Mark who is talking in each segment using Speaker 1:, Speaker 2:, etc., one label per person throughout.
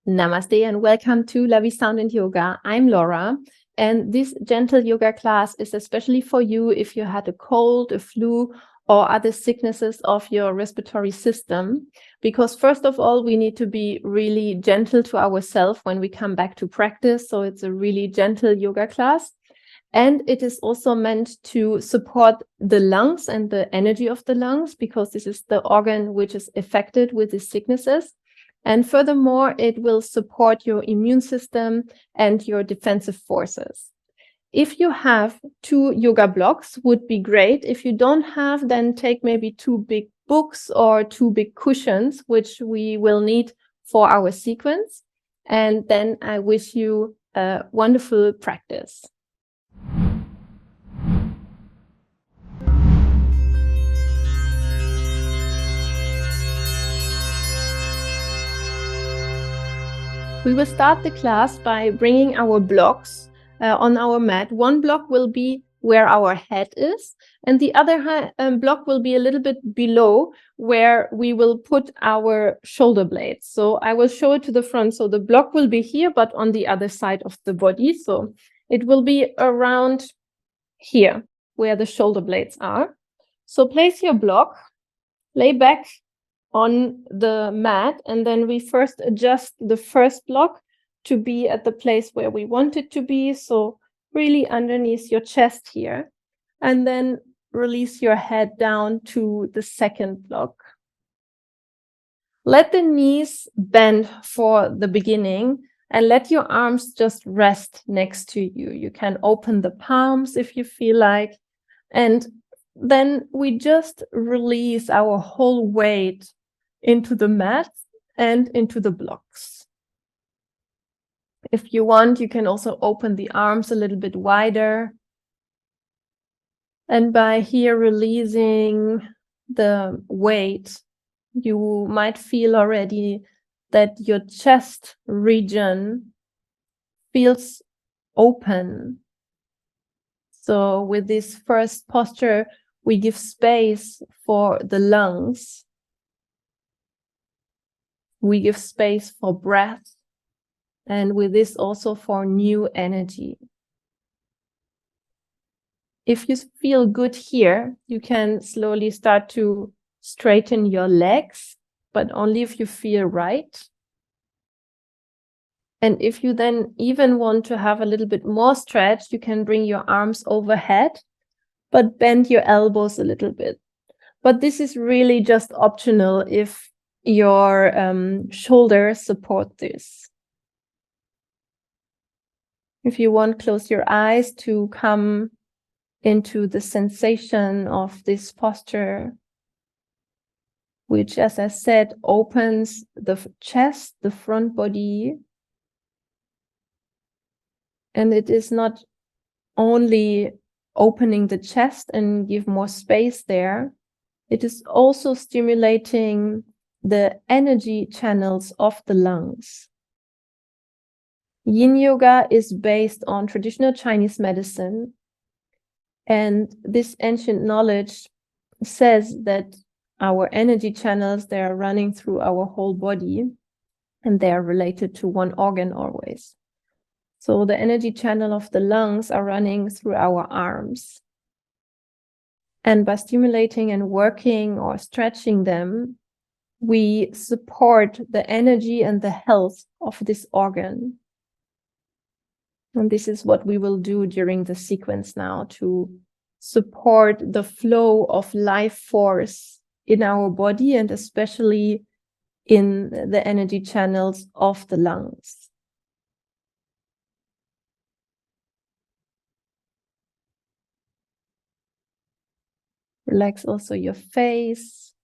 Speaker 1: Namaste and welcome to LaVi Sound and Yoga. I'm Laura, and this gentle yoga class is especially for you if you had a cold, a flu, or other sicknesses of your respiratory system. Because first of all, we need to be really gentle to ourselves when we come back to practice. So it's a really gentle yoga class. And it is also meant to support the lungs and the energy of the lungs, because this is the organ which is affected with these sicknesses. And furthermore, it will support your immune system and your defensive forces. If you have 2 yoga blocks, would be great. If you don't have, then take maybe 2 big books or 2 big cushions, which we will need for our sequence. And then I wish you a wonderful practice. We will start the class by bringing our blocks on our mat. One block will be where our head is, and the other block will be a little bit below where we will put our shoulder blades. So I will show it to the front. So the block will be here, but on the other side of the body. So it will be around here where the shoulder blades are. So place your block, lay back on the mat, and then we first adjust the first block to be at the place where we want it to be, so really underneath your chest here, and then release your head down to the second block. Let the knees bend for the beginning and let your arms just rest next to you. You can open the palms if you feel like, and then we just release our whole weight into the mat and into the blocks. If you want, you can also open the arms a little bit wider. And by here releasing the weight, you might feel already that your chest region feels open. So with this first posture, we give space for the lungs. We give space for breath, and with this also for new energy. If you feel good here, you can slowly start to straighten your legs, but only if you feel right. And if you then even want to have a little bit more stretch, you can bring your arms overhead, but bend your elbows a little bit. But this is really just optional if your shoulders support this. If you want, close your eyes to come into the sensation of this posture, which, as I said, opens the chest, the front body. And it is not only opening the chest and give more space there, it is also stimulating the energy channels of the lungs. Yin yoga is based on traditional Chinese medicine, and this ancient knowledge says that our energy channels, they are running through our whole body, and they are related to one organ always. So the energy channel of the lungs are running through our arms. And by stimulating and working or stretching them, we support the energy and the health of this organ. And this is what we will do during the sequence now, to support the flow of life force in our body and especially in the energy channels of the lungs. Relax also your face.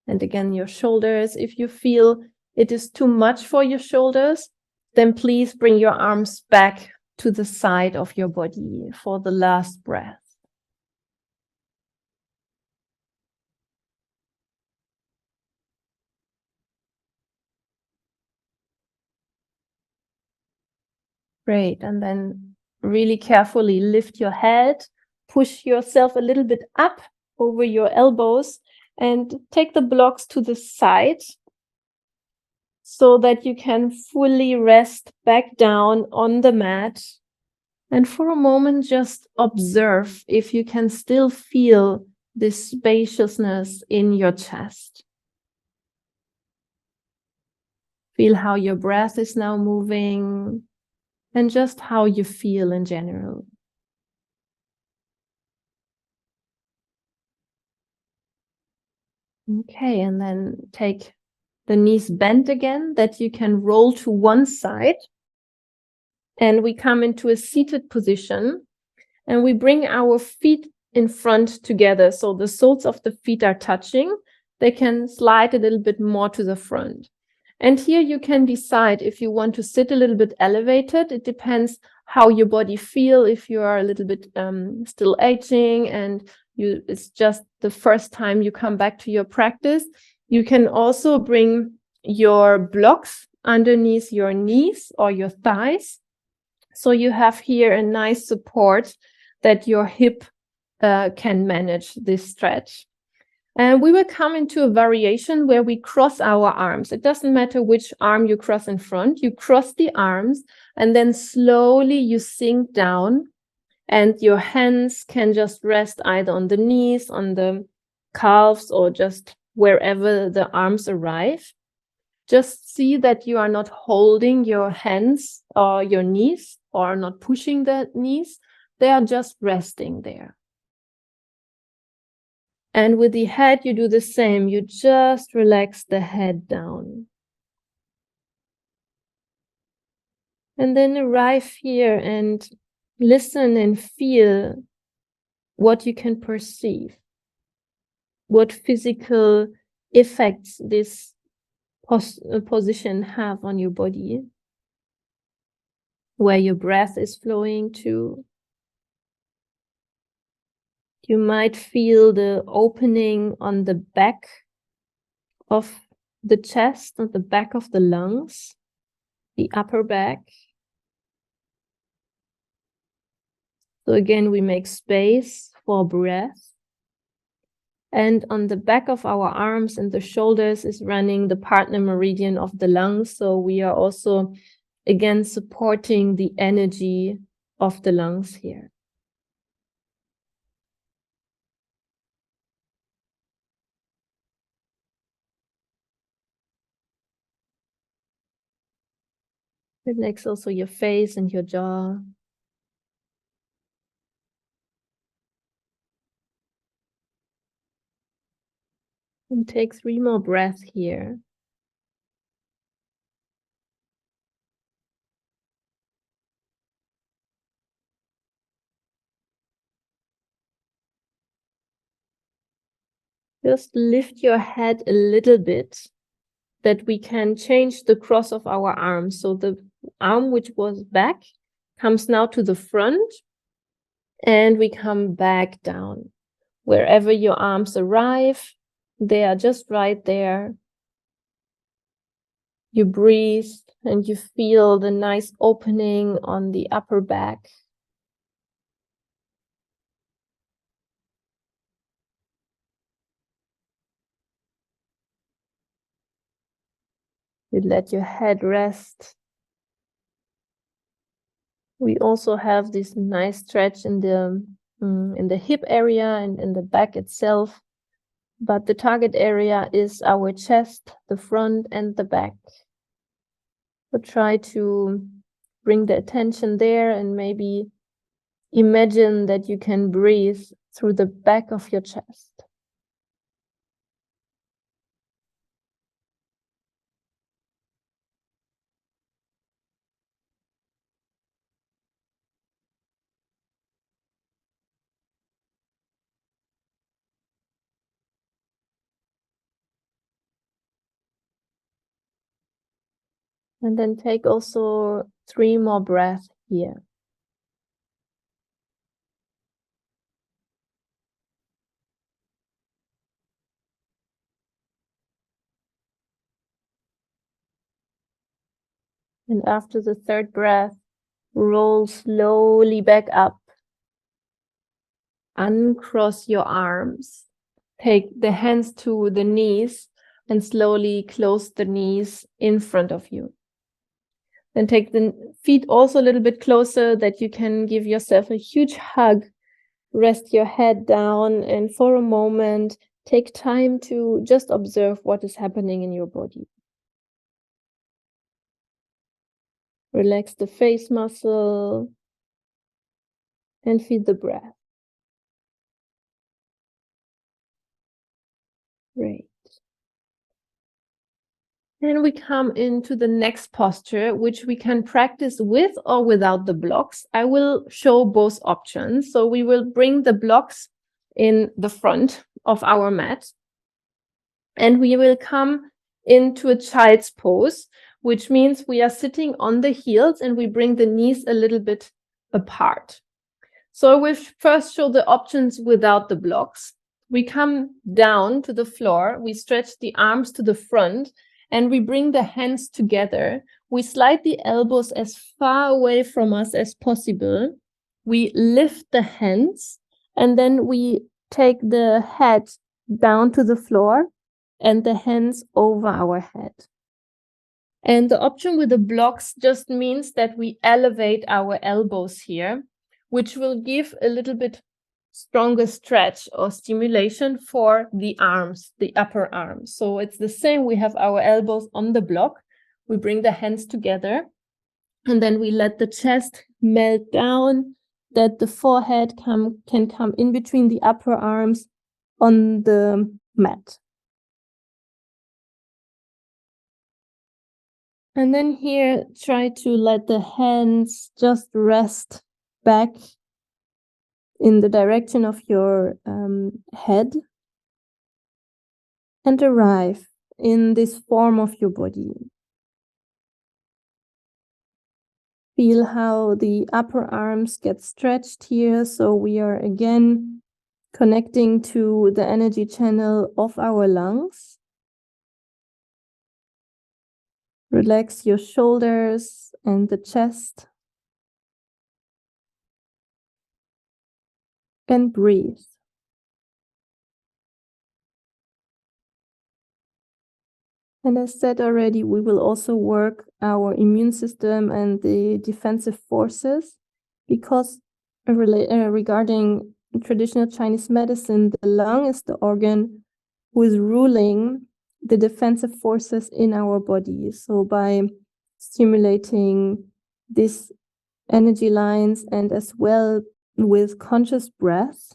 Speaker 1: And again, your shoulders. If you feel it is too much for your shoulders, then please bring your arms back to the side of your body for the last breath. Great. And then really carefully lift your head, push yourself a little bit up over your elbows, and take the blocks to the side. so that you can fully rest back down on the mat. And for a moment, just observe if you can still feel this spaciousness in your chest. Feel how your breath is now moving and just how you feel in general. Okay, and then take the knees bent again, that you can roll to one side. And we come into a seated position and we bring our feet in front together. So the soles of the feet are touching. They can slide a little bit more to the front. And here you can decide if you want to sit a little bit elevated. It depends how your body feel. If you are a little bit still aging and it's just the first time you come back to your practice, you can also bring your blocks underneath your knees or your thighs. So you have here a nice support that your hip can manage this stretch. And we will come into a variation where we cross our arms. It doesn't matter which arm you cross in front. You cross the arms and then slowly you sink down and your hands can just rest either on the knees, on the calves, or just wherever the arms arrive. Just see that you are not holding your hands or your knees or not pushing the knees. They are just resting there. And with the head, you do the same. You just relax the head down. And then arrive here and listen and feel what you can perceive, what physical effects this position have on your body, where your breath is flowing to. You might feel the opening on the back of the chest, on the back of the lungs, the upper back. So again, we make space for breath. And on the back of our arms and the shoulders is running the partner meridian of the lungs. So we are also, again, supporting the energy of the lungs here. Relax also your face and your jaw. And take 3 more breaths here. Just lift your head a little bit, that we can change the cross of our arms. So the arm which was back comes now to the front and we come back down. Wherever your arms arrive, they are just right there. You breathe and you feel the nice opening on the upper back. You let your head rest. We also have this nice stretch in the hip area and in the back itself. But the target area is our chest, the front and the back. So try to bring the attention there and maybe imagine that you can breathe through the back of your chest. And then take also 3 more breaths here. And after the 3rd breath, roll slowly back up. Uncross your arms. Take the hands to the knees, and slowly close the knees in front of you. Then take the feet also a little bit closer that you can give yourself a huge hug. Rest your head down, and for a moment, take time to just observe what is happening in your body. Relax the face muscle and feel the breath. Great. Then we come into the next posture, which we can practice with or without the blocks. I will show both options. So we will bring the blocks in the front of our mat, and we will come into a child's pose, which means we are sitting on the heels and we bring the knees a little bit apart. So I will first show the options without the blocks. We come down to the floor, we stretch the arms to the front, and we bring the hands together. We slide the elbows as far away from us as possible. We lift the hands, and then we take the head down to the floor and the hands over our head. And the option with the blocks just means that we elevate our elbows here, which will give a little bit stronger stretch or stimulation for the arms, the upper arms. So it's the same. We have our elbows on the block. We bring the hands together, and then we let the chest melt down, that the forehead can come in between the upper arms on the mat. And then here, try to let the hands just rest back in the direction of your head and arrive in this form of your body. Feel how the upper arms get stretched here. So we are again connecting to the energy channel of our lungs. Relax your shoulders and the chest. And breathe. And as said already, we will also work our immune system and the defensive forces, because regarding traditional Chinese medicine, the lung is the organ who is ruling the defensive forces in our body. So by stimulating these energy lines and as well with conscious breath,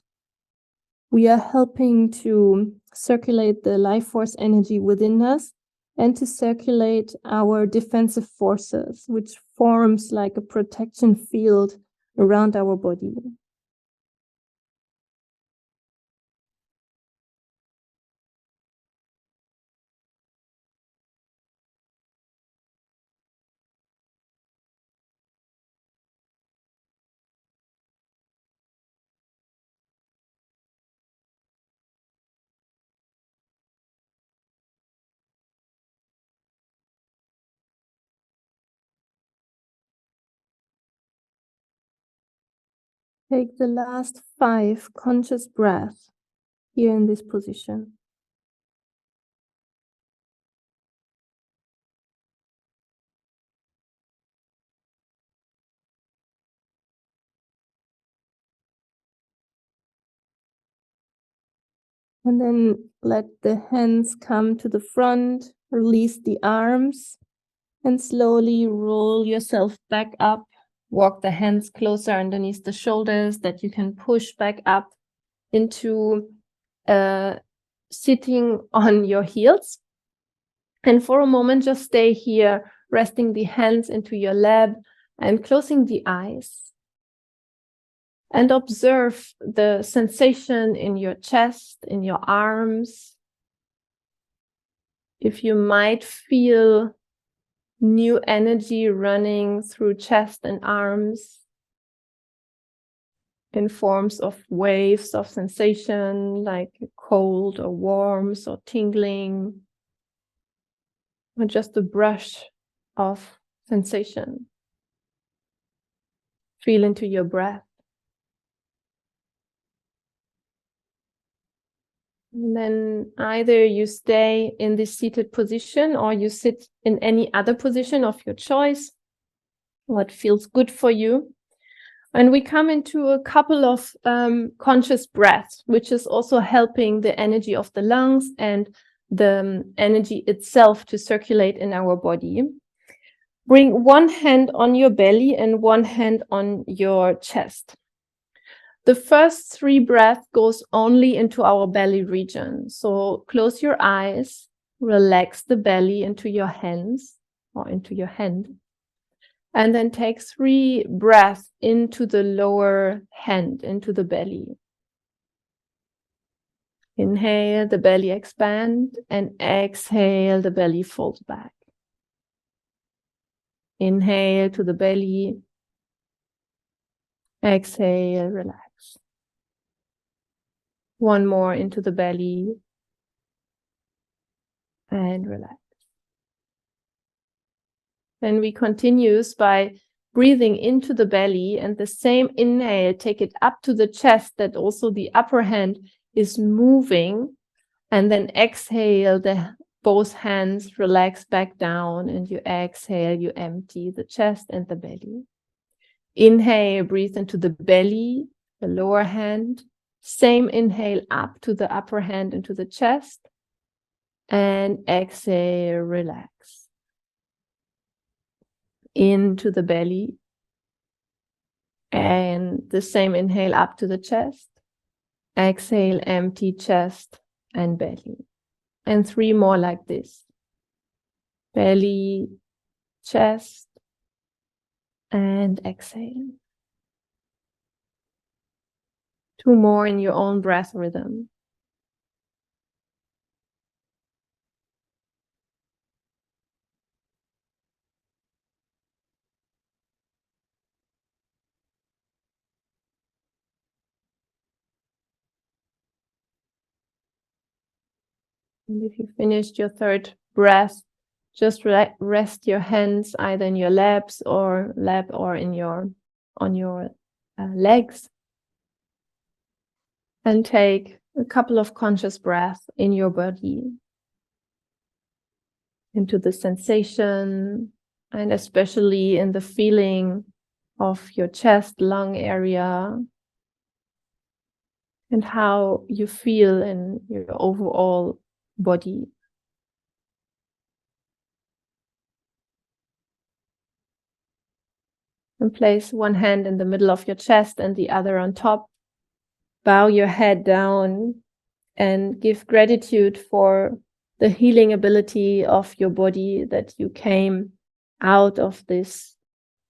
Speaker 1: we are helping to circulate the life force energy within us and to circulate our defensive forces, which forms like a protection field around our body. Take the last 5 conscious breaths here in this position. And then let the hands come to the front, release the arms, and slowly roll yourself back up. Walk the hands closer underneath the shoulders that you can push back up into sitting on your heels. And for a moment, just stay here, resting the hands into your lap and closing the eyes. And observe the sensation in your chest, in your arms. If you might feel new energy running through chest and arms in forms of waves of sensation, like cold or warmth or tingling, or just a brush of sensation. Feel into your breath. And then either you stay in this seated position or you sit in any other position of your choice, what feels good for you. And we come into a couple of conscious breaths, which is also helping the energy of the lungs and the energy itself to circulate in our body. Bring one hand on your belly and one hand on your chest. The first 3 breaths goes only into our belly region. So close your eyes, relax the belly into your hands or into your hand. And then take 3 breaths into the lower hand, into the belly. Inhale, the belly expand, and exhale, the belly folds back. Inhale to the belly. Exhale, relax. One more into the belly. And relax. Then we continue by breathing into the belly, and the same inhale, take it up to the chest, that also the upper hand is moving. And then exhale, both hands relax back down, and you exhale, you empty the chest and the belly. Inhale, breathe into the belly, the lower hand. Same inhale up to the upper hand into the chest. And exhale, relax. Into the belly. And the same inhale up to the chest. Exhale, empty chest and belly. And 3 more like this. Belly, chest, and exhale. 2 more in your own breath rhythm. And if you finished your 3rd breath, just rest your hands either in your laps or in on your legs, and take a couple of conscious breaths in your body, into the sensation, and especially in the feeling of your chest, lung area, and how you feel in your overall body. And place one hand in the middle of your chest and the other on top. Bow your head down and give gratitude for the healing ability of your body, that you came out of this,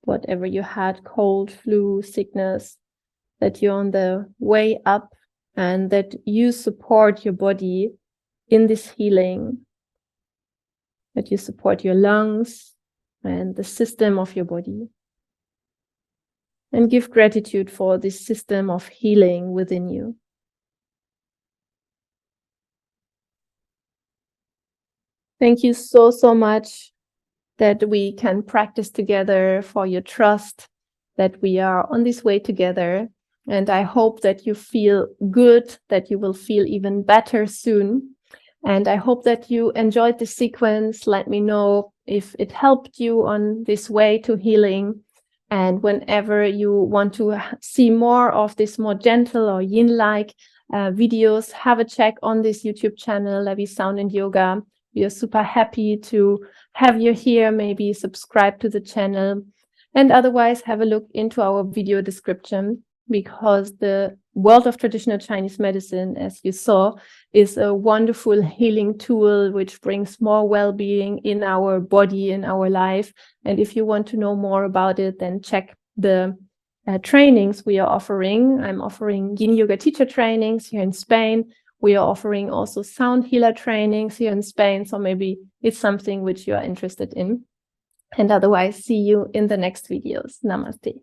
Speaker 1: whatever you had, cold, flu, sickness, that you're on the way up, and that you support your body in this healing, that you support your lungs and the system of your body. And give gratitude for this system of healing within you. Thank you so, so much that we can practice together, for your trust, that we are on this way together. And I hope that you feel good, that you will feel even better soon. And I hope that you enjoyed this sequence. Let me know if it helped you on this way to healing. And whenever you want to see more of this more gentle or yin-like videos, have a check on this YouTube channel, LaVi Sound and Yoga. We are super happy to have you here. Maybe subscribe to the channel. And otherwise, have a look into our video description, because the world of traditional Chinese medicine, as you saw, is a wonderful healing tool which brings more well-being in our body, in our life. And if you want to know more about it, then check the trainings we are offering. I'm offering yin yoga teacher trainings here in Spain. We are offering also sound healer trainings here in Spain. So maybe it's something which you are interested in. And otherwise, see you in the next videos. Namaste.